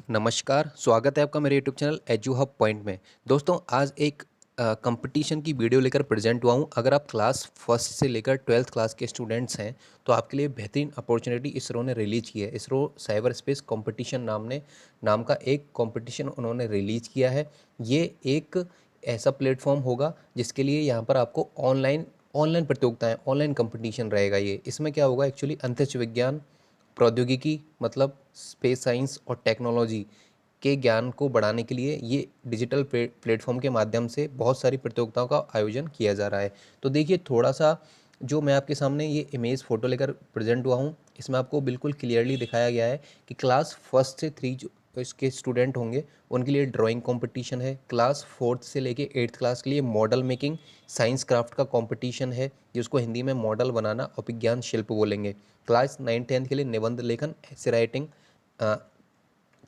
नमस्कार, स्वागत है आपका मेरे YouTube channel edu hub point में। दोस्तों आज एक कंपटीशन की वीडियो लेकर प्रेजेंट हुआ हूँ। अगर आप क्लास फर्स्ट से लेकर 12th क्लास के स्टूडेंट्स हैं तो आपके लिए बेहतरीन अपॉर्चुनिटी इसरो ने रिलीज की है। इसरो साइबर स्पेस कंपटीशन नाम का एक कंपटीशन उन्होंने रिलीज किया है। ये एक ऐसा प्लेटफॉर्म होगा जिसके लिए यहाँ पर आपको ऑनलाइन ऑनलाइन प्रतियोगिताएँ, ऑनलाइन कंपटीशन रहेगा। ये इसमें क्या होगा, एक्चुअली अंतरिक्ष विज्ञान प्रौद्योगिकी मतलब स्पेस साइंस और टेक्नोलॉजी के ज्ञान को बढ़ाने के लिए ये डिजिटल प्लेटफॉर्म के माध्यम से बहुत सारी प्रतियोगिताओं का आयोजन किया जा रहा है। तो देखिए, थोड़ा सा जो मैं आपके सामने ये इमेज फ़ोटो लेकर प्रेजेंट हुआ हूँ, इसमें आपको बिल्कुल क्लियरली दिखाया गया है कि क्लास फर्स्ट से 3 जो इसके स्टूडेंट होंगे उनके लिए ड्राइंग कंपटीशन है। क्लास फोर्थ से लेके 8th क्लास के लिए मॉडल मेकिंग साइंस क्राफ्ट का कंपटीशन है, जिसको हिंदी में मॉडल बनाना और विज्ञान शिल्प बोलेंगे। क्लास 9-10 के लिए निबंध लेखन, ऐसे राइटिंग।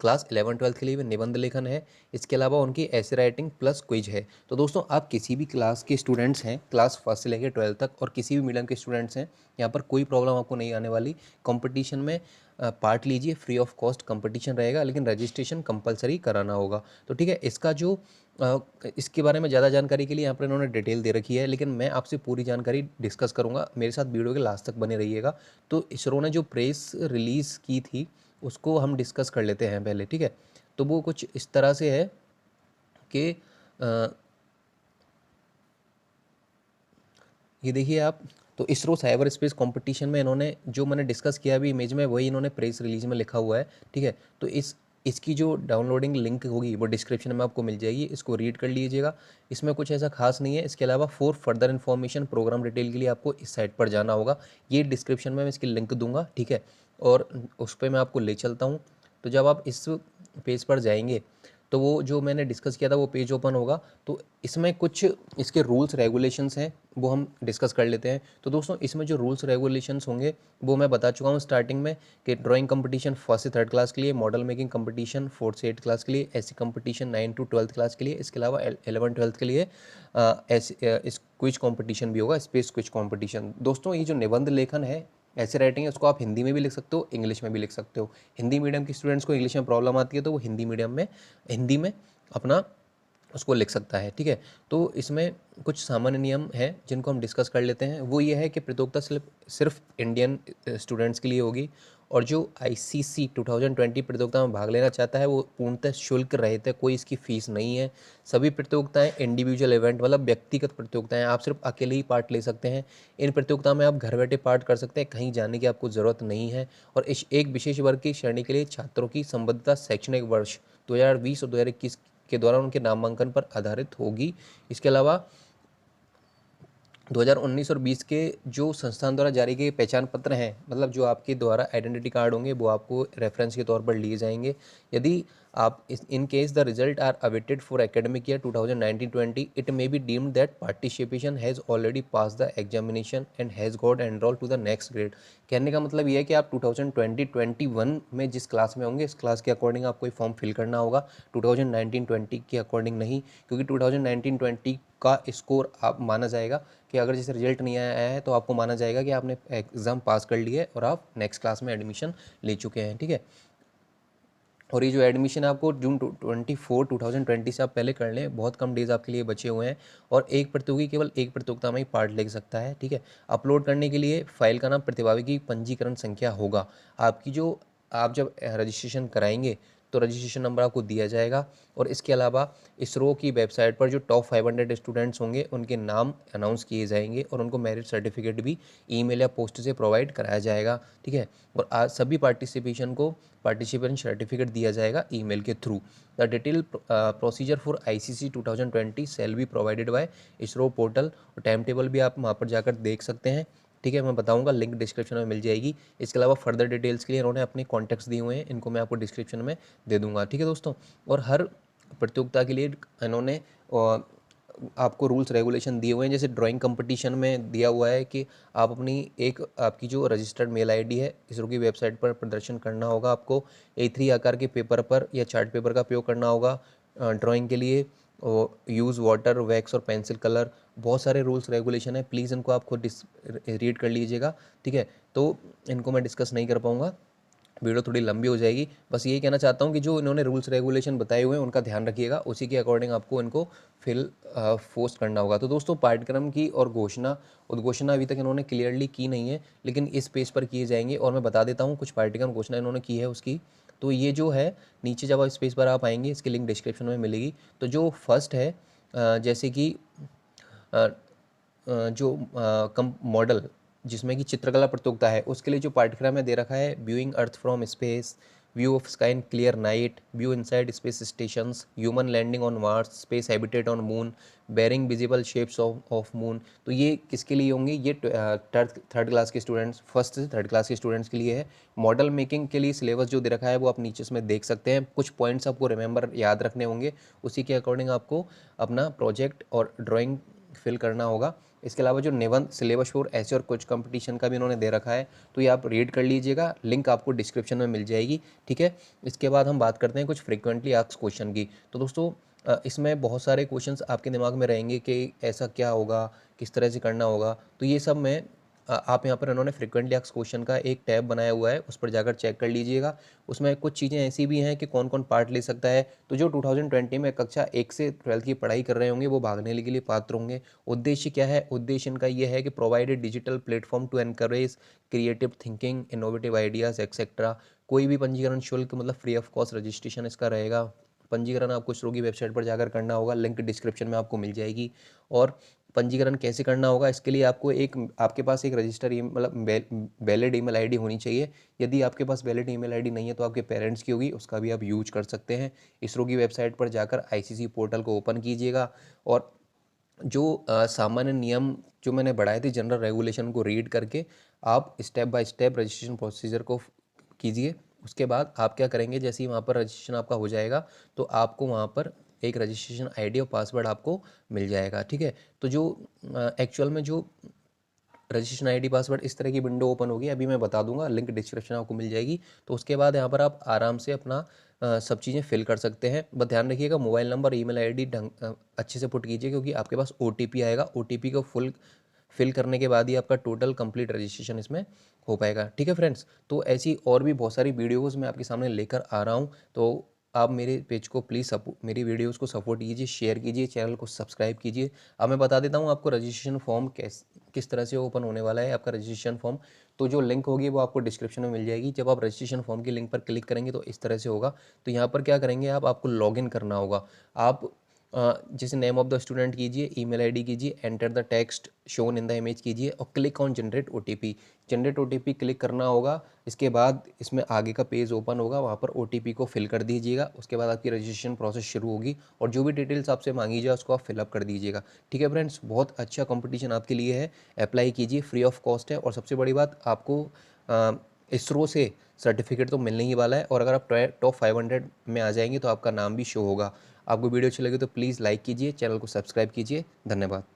क्लास 11-12 के लिए भी निबंध लेखन है। इसके अलावा उनकी ऐसे राइटिंग प्लस क्विज है। तो दोस्तों, आप किसी भी क्लास के स्टूडेंट्स हैं, क्लास फर्स्ट से लेकर 12 तक, और किसी भी मीडियम के स्टूडेंट्स हैं, यहाँ पर कोई प्रॉब्लम आपको नहीं आने वाली। कंपटीशन में पार्ट लीजिए, फ्री ऑफ कॉस्ट कंपटीशन रहेगा, लेकिन रजिस्ट्रेशन कंपलसरी कराना होगा। तो ठीक है, इसका जो इसके बारे में ज़्यादा जानकारी के लिए यहाँ पर इन्होंने डिटेल दे रखी है, लेकिन मैं आपसे पूरी जानकारी डिस्कस करूँगा। मेरे साथ वीडियो के लास्ट तक बने रहिएगा। तो इसरो ने जो प्रेस रिलीज़ की थी उसको हम डिस्कस कर लेते हैं पहले, ठीक है। तो वो कुछ इस तरह से है कि ये देखिए आप। तो इसरो साइबर स्पेस कंपटीशन में इन्होंने जो मैंने डिस्कस किया अभी इमेज में, वही इन्होंने प्रेस रिलीज में लिखा हुआ है, ठीक है। तो इसकी जो डाउनलोडिंग लिंक होगी वो डिस्क्रिप्शन में आपको मिल जाएगी, इसको रीड कर लीजिएगा। इसमें कुछ ऐसा खास नहीं है। इसके अलावा for further information, programme detail के लिए आपको इस साइट पर जाना होगा। ये डिस्क्रिप्शन में मैं इसकी लिंक दूंगा, ठीक है। और उस पर मैं आपको ले चलता हूँ। तो जब आप इस पेज पर जाएंगे तो वो जो मैंने डिस्कस किया था वो पेज ओपन होगा। तो इसमें कुछ इसके रूल्स रेगुलेशंस हैं, वो हम डिस्कस कर लेते हैं। तो दोस्तों, इसमें जो रूल्स रेगुलेशंस होंगे वो मैं बता चुका हूँ स्टार्टिंग में, कि ड्राइंग कंपटीशन फर्स्ट से 3rd क्लास के लिए, मॉडल मेकिंग कंपटीशन 4th से 8th क्लास के लिए, ऐसी कंपटीशन 9 to 12th क्लास के लिए। इसके अलावा 11-12th के लिए ऐसे इस क्विज कंपटीशन भी होगा, स्पेस क्विज कंपटीशन। दोस्तों, ये जो निबंध लेखन है, ऐसे राइटिंग है, उसको आप हिंदी में भी लिख सकते हो, इंग्लिश में भी लिख सकते हो। हिंदी मीडियम के स्टूडेंट्स को इंग्लिश में प्रॉब्लम आती है तो वो हिंदी में अपना उसको लिख सकता है, ठीक है। तो इसमें कुछ सामान्य नियम हैं जिनको हम डिस्कस कर लेते हैं। वो ये है कि प्रतियोगिता सिर्फ इंडियन स्टूडेंट्स के लिए होगी, और जो आईसीसी 2020 प्रतियोगिता में भाग लेना चाहता है वो पूर्णतः शुल्क रहित है, कोई इसकी फीस नहीं है। सभी प्रतियोगिताएं इंडिविजुअल इवेंट मतलब व्यक्तिगत प्रतियोगिताएं, आप सिर्फ अकेले ही पार्ट ले सकते हैं। इन प्रतियोगिताओं में आप घर बैठे पार्ट कर सकते हैं, कहीं जाने की आपको ज़रूरत नहीं है। और इस एक विशेष वर्ग की श्रेणी के लिए छात्रों की संबद्धता शैक्षणिक वर्ष 2020 और 2021 के दौरान उनके नामांकन पर आधारित होगी। इसके अलावा 2019 और 20 के जो संस्थान द्वारा जारी किए पहचान पत्र हैं, मतलब जो आपके द्वारा आइडेंटिटी कार्ड होंगे, वो आपको रेफरेंस के तौर पर लिए जाएंगे। यदि आप in case the result are awaited for academic year 2019-20, it may be deemed that participation has already pass the examination and has got enrol to the next grade. कहने का मतलब ये है कि आप 2020-21 में जिस क्लास में होंगे, इस क्लास के अकॉर्डिंग आपको फॉर्म फिल करना होगा, 2019-20 के अकॉर्डिंग नहीं, क्योंकि 2019-20 का स्कोर आप माना जाएगा कि अगर जैसे रिजल्ट नहीं आया है तो आपको माना जाएगा कि आपने एग्ज़ाम पास कर लिया है और आप नेक्स्ट क्लास में एडमिशन ले चुके हैं, ठीक है। और ये जो एडमिशन है आपको जून 2020 से आप पहले कर लें, बहुत कम डेज आपके लिए बचे हुए हैं। और एक प्रतियोगी केवल एक प्रतियोगिता में ही पार्ट ले सकता है, ठीक है। अपलोड करने के लिए फाइल का नाम प्रतिभागी की पंजीकरण संख्या होगा। आपकी जो आप जब रजिस्ट्रेशन कराएंगे तो रजिस्ट्रेशन नंबर आपको दिया जाएगा। और इसके अलावा इसरो की वेबसाइट पर जो टॉप 500 स्टूडेंट्स होंगे उनके नाम अनाउंस किए जाएंगे और उनको मेरिट सर्टिफिकेट भी ईमेल या पोस्ट से प्रोवाइड कराया जाएगा, ठीक है। और आज सभी पार्टिसिपेंट सर्टिफिकेट दिया जाएगा ईमेल के through. The detail procedure for ICC 2020 shall be provided by ISRO portal. और टाइम टेबल भी आप वहाँ पर जाकर देख सकते हैं, ठीक है। मैं बताऊंगा, लिंक डिस्क्रिप्शन में मिल जाएगी। इसके अलावा फर्दर डिटेल्स के लिए इन्होंने अपने कॉन्टैक्ट्स दिए हुए हैं, इनको मैं आपको डिस्क्रिप्शन में दे दूंगा, ठीक है दोस्तों। और हर प्रतियोगिता के लिए इन्होंने आपको रूल्स रेगुलेशन दिए हुए हैं। जैसे ड्राइंग कंपटीशन में दिया हुआ है कि आप आपकी जो रजिस्टर्ड मेल आईडी है इसरो की वेबसाइट पर प्रदर्शन करना होगा। आपको A3 आकार के पेपर पर या चार्ट पेपर का उपयोग करना होगा ड्राइंग के लिए। यूज़ वाटर, वैक्स और पेंसिल कलर, बहुत सारे रूल्स रेगुलेशन है, प्लीज़ इनको आप खुद रीड कर लीजिएगा, ठीक है। तो इनको मैं डिस्कस नहीं कर पाऊँगा। वीडियो थोड़ी लंबी हो जाएगी। बस यही कहना चाहता हूँ कि जो इन्होंने रूल्स रेगुलेशन बताए हुए हैं उनका ध्यान रखिएगा, उसी के अकॉर्डिंग आपको इनको फिल पोस्ट करना होगा। तो दोस्तों पाठ्यक्रम की और घोषणा उद्घोषणा अभी तक इन्होंने क्लियरली की नहीं है, लेकिन इस पेज पर किए जाएंगे। और मैं बता देता हूँ कुछ पाठ्यक्रम घोषणा इन्होंने की है उसकी। तो ये जो है नीचे जब आप इस पेज पर आप आएंगे, इसकी लिंक डिस्क्रिप्शन में मिलेगी। तो जो फर्स्ट है जैसे कि अ, जो कम मॉडल जिसमें कि चित्रकला प्रतियोगिता है, उसके लिए जो पाठ्यक्रम है दे रखा है viewing earth from space, view of sky in clear night, view inside space stations, human landing on Mars, space habitat on moon, varying visible shapes of moon. तो ये किसके लिए होंगे? ये थर्ड क्लास के स्टूडेंट्स, फर्स्ट से third class के students के लिए है। मॉडल मेकिंग के लिए सिलेबस जो दे रखा है वो आप नीचे इसमें देख सकते हैं। कुछ पॉइंट्स आपको रिमेंबर याद रखने होंगे, उसी के अकॉर्डिंग आपको अपना प्रोजेक्ट और ड्राइंग फिल करना होगा। इसके अलावा जो निबंध सिलेबस फॉर ऐसे और कुछ कंपटीशन का भी इन्होंने दे रखा है, तो ये आप रीड कर लीजिएगा, लिंक आपको डिस्क्रिप्शन में मिल जाएगी। ठीक है, इसके बाद हम बात करते हैं कुछ फ्रिक्वेंटली आस्क्ड क्वेश्चन की। तो दोस्तों इसमें बहुत सारे क्वेश्चंस आपके दिमाग में रहेंगे कि ऐसा क्या होगा, किस तरह से करना होगा। तो ये सब मैं आप यहाँ पर इन्होंने फ्रिक्वेंटली आस्क्ड क्वेश्चन का एक टैब बनाया हुआ है, उस पर जाकर चेक कर लीजिएगा। उसमें कुछ चीज़ें ऐसी भी हैं कि कौन कौन पार्ट ले सकता है। तो जो 2020 में कक्षा 1 से 12th की पढ़ाई कर रहे होंगे वो भागने के लिए पात्र होंगे। उद्देश्य क्या है? उद्देश्य इनका ये है कि provided digital platform to encourage creative thinking, innovative ideas etcetera. कोई भी पंजीकरण शुल्क मतलब फ्री ऑफ कॉस्ट रजिस्ट्रेशन इसका रहेगा। पंजीकरण आपको इसरो की वेबसाइट पर जाकर करना होगा, लिंक डिस्क्रिप्शन में आपको मिल जाएगी। और पंजीकरण कैसे करना होगा? इसके लिए आपको आपके पास एक रजिस्टर मतलब वैलिड ईमेल आईडी होनी चाहिए। यदि आपके पास वैलिड ईमेल आईडी नहीं है तो आपके पेरेंट्स की होगी, उसका भी आप यूज कर सकते हैं। इसरो की वेबसाइट पर जाकर आईसीसी पोर्टल को ओपन कीजिएगा और जो सामान्य नियम जो मैंने बढ़ाए थे जनरल रेगुलेशन को रीड करके आप step by step registration procedure को कीजिए। उसके बाद आप क्या करेंगे, जैसे ही वहाँ पर रजिस्ट्रेशन आपका हो जाएगा तो आपको वहाँ पर एक रजिस्ट्रेशन आईडी और पासवर्ड आपको मिल जाएगा। ठीक है, तो जो एक्चुअल में जो रजिस्ट्रेशन आईडी पासवर्ड इस तरह की विंडो ओपन होगी, अभी मैं बता दूंगा, लिंक डिस्क्रिप्शन आपको मिल जाएगी। तो उसके बाद यहाँ पर आप आराम से अपना सब चीज़ें फिल कर सकते हैं। बस ध्यान रखिएगा मोबाइल नंबर ईमेल आईडी अच्छे से पुट कीजिए, क्योंकि आपके पास ओटीपी आएगा। ओटीपी को फिल करने के बाद ही आपका टोटल कंप्लीट रजिस्ट्रेशन इसमें हो पाएगा। ठीक है फ्रेंड्स, तो ऐसी और भी बहुत सारी वीडियोज़ मैं आपके सामने लेकर आ रहा हूँ। तो आप मेरे पेज को प्लीज़ मेरी वीडियोज़ को सपोर्ट कीजिए, शेयर कीजिए, चैनल को सब्सक्राइब कीजिए। अब मैं बता देता हूँ आपको रजिस्ट्रेशन फॉर्म किस तरह से ओपन होने वाला है आपका रजिस्ट्रेशन फॉर्म। तो जो लिंक होगी वो आपको डिस्क्रिप्शन में मिल जाएगी। जब आप रजिस्ट्रेशन फॉर्म की लिंक पर क्लिक करेंगे तो इस तरह से होगा। तो यहाँ पर क्या करेंगे आपको लॉगिन करना होगा। आप जैसे नेम ऑफ द स्टूडेंट कीजिए, ईमेल आईडी कीजिए, enter the text shown in the image कीजिए और click on generate OTP. Generate OTP click करना होगा। इसके बाद इसमें आगे का पेज ओपन होगा, वहाँ पर ओटीपी को फिल कर दीजिएगा। उसके बाद आपकी रजिस्ट्रेशन प्रोसेस शुरू होगी और जो भी डिटेल्स आपसे मांगी जाए उसको आप फिलअप कर दीजिएगा। ठीक है फ्रेंड्स, बहुत अच्छा कंपटीशन आपके लिए है, अप्लाई कीजिए, फ्री ऑफ कॉस्ट है। और सबसे बड़ी बात, आपको इसरो से सर्टिफिकेट तो मिलने ही वाला है। और अगर आप टॉप 500 में आ जाएंगे तो आपका नाम भी शो होगा। आपको वीडियो अच्छी लगी तो प्लीज़ लाइक कीजिए, चैनल को सब्सक्राइब कीजिए। धन्यवाद।